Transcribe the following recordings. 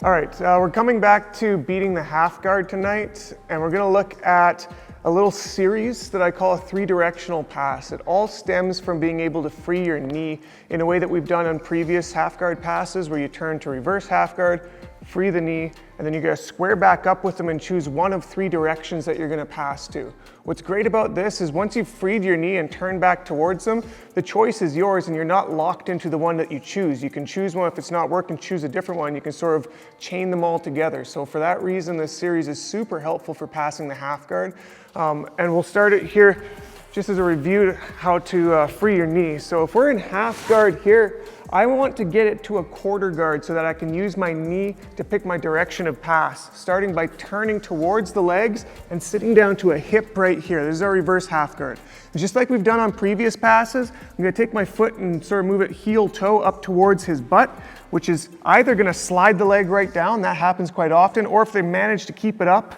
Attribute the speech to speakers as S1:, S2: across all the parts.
S1: All right, we're coming back to beating the half guard tonight, and we're gonna look at a little series that I call a three-directional pass. It all stems from being able to free your knee in a way that we've done on previous half guard passes, where you turn to reverse half guard, free the knee, and then you're gonna square back up with them and choose one of three directions that you're gonna pass to. What's great about this is once you've freed your knee and turned back towards them, the choice is yours and you're not locked into the one that you choose. You can choose one. If it's not working, choose a different one. You can sort of chain them all together. So for that reason, this series is super helpful for passing the half guard. And we'll start it here just as a review how to free your knee. So if we're in half guard here, I want to get it to a quarter guard so that I can use my knee to pick my direction of pass, starting by turning towards the legs and sitting down to a hip right here. This is our reverse half guard. And just like we've done on previous passes, I'm gonna take my foot and sort of move it heel toe up towards his butt, which is either gonna slide the leg right down, that happens quite often, or if they manage to keep it up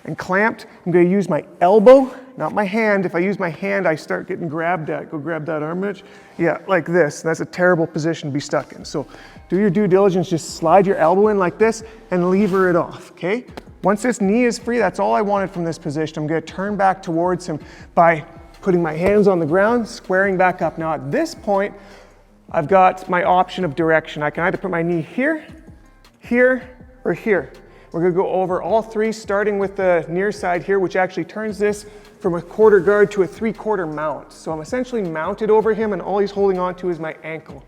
S1: and clamped, I'm gonna use my elbow, not my hand. If I use my hand, I start getting grabbed at. Go grab that arm, Mitch. Yeah, like this. That's a terrible position to be stuck in. So do your due diligence, just slide your elbow in like this and lever it off, okay? Once this knee is free, that's all I wanted from this position. I'm gonna turn back towards him by putting my hands on the ground, squaring back up. Now at this point, I've got my option of direction. I can either put my knee here, here, or here. We're gonna go over all three, starting with the near side here, which actually turns this from a quarter guard to a 3/4 mount. So I'm essentially mounted over him and all he's holding on to is my ankle.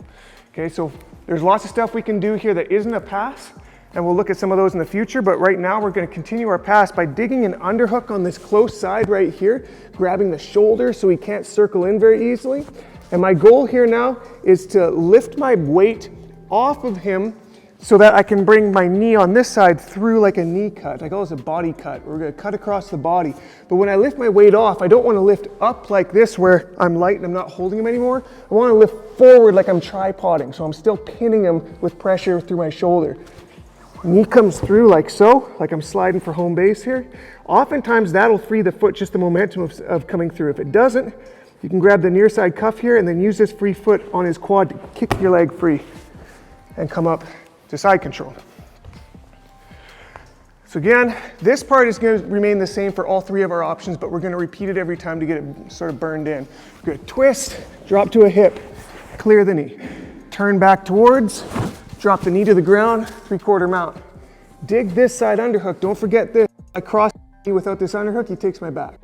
S1: Okay, so there's lots of stuff we can do here that isn't a pass, and we'll look at some of those in the future, but right now we're gonna continue our pass by digging an underhook on this close side right here, grabbing the shoulder so he can't circle in very easily. And my goal here now is to lift my weight off of him so that I can bring my knee on this side through like a knee cut. I call this a body cut. We're gonna cut across the body. But when I lift my weight off, I don't wanna lift up like this where I'm light and I'm not holding him anymore. I wanna lift forward like I'm tripoding. So I'm still pinning him with pressure through my shoulder. Knee comes through like so, like I'm sliding for home base here. Oftentimes that'll free the foot, just the momentum of coming through. If it doesn't, you can grab the near side cuff here and then use this free foot on his quad to kick your leg free and come up to side control. So again, this part is going to remain the same for all three of our options, but we're going to repeat it every time to get it sort of burned in. We're going to twist, drop to a hip, clear the knee. Turn back towards, drop the knee to the ground, 3/4 mount. Dig this side underhook, don't forget this. I cross the knee without this underhook, he takes my back.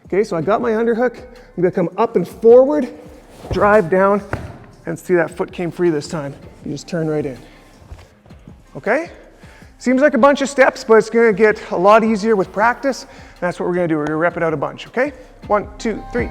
S1: Okay, so I got my underhook, I'm going to come up and forward, drive down, and see that foot came free this time. You just turn right in. Okay? Seems like a bunch of steps, but it's gonna get a lot easier with practice. And that's what we're gonna do. We're gonna rep it out a bunch, okay? 1, 2, 3.